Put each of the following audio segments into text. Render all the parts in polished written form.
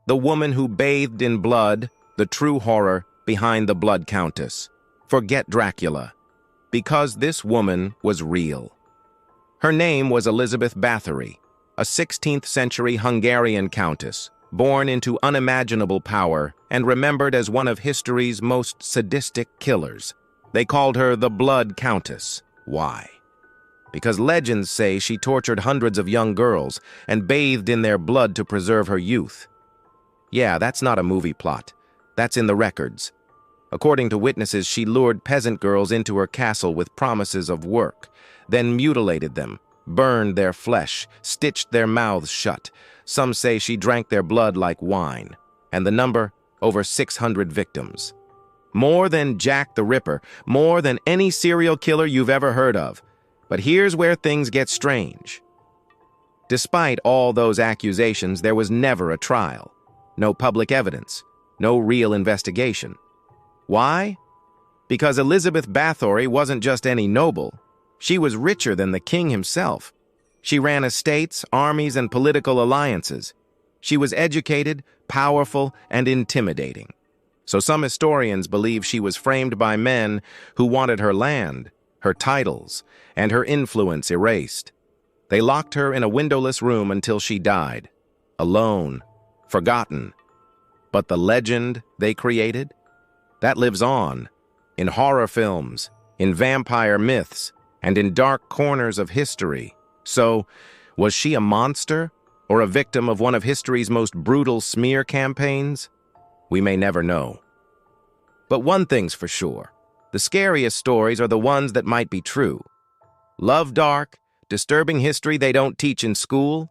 The woman who bathed in blood, the true horror behind the Blood Countess. Forget Dracula, because this woman was real. Her name was Elizabeth Báthory, a 16th century Hungarian countess, born into unimaginable power and remembered as one of history's most sadistic killers. They called her the Blood Countess. Why? Because legends say she tortured hundreds of young girls and bathed in their blood to preserve her youth. Yeah, that's not a movie plot. That's in the records. According to witnesses, she lured peasant girls into her castle with promises of work, then mutilated them, burned their flesh, stitched their mouths shut. Some say she drank their blood like wine, and the number, over 600 victims. More than Jack the Ripper, more than any serial killer you've ever heard of. But here's where things get strange. Despite all those accusations, there was never a trial. No public evidence, no real investigation. Why? Because Elizabeth Báthory wasn't just any noble. She was richer than the king himself. She ran estates, armies, and political alliances. She was educated, powerful, and intimidating. So some historians believe she was framed by men who wanted her land, her titles, and her influence erased. They locked her in a windowless room until she died, alone, forgotten. But the legend they created? That lives on, in horror films, in vampire myths, and in dark corners of history. So, was she a monster, or a victim of one of history's most brutal smear campaigns? We may never know. But one thing's for sure. The scariest stories are the ones that might be true. Love dark, disturbing history they don't teach in school?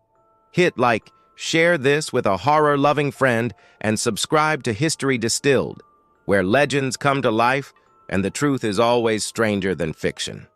Hit like, share this with a horror-loving friend, and subscribe to History Distilled, where legends come to life and the truth is always stranger than fiction.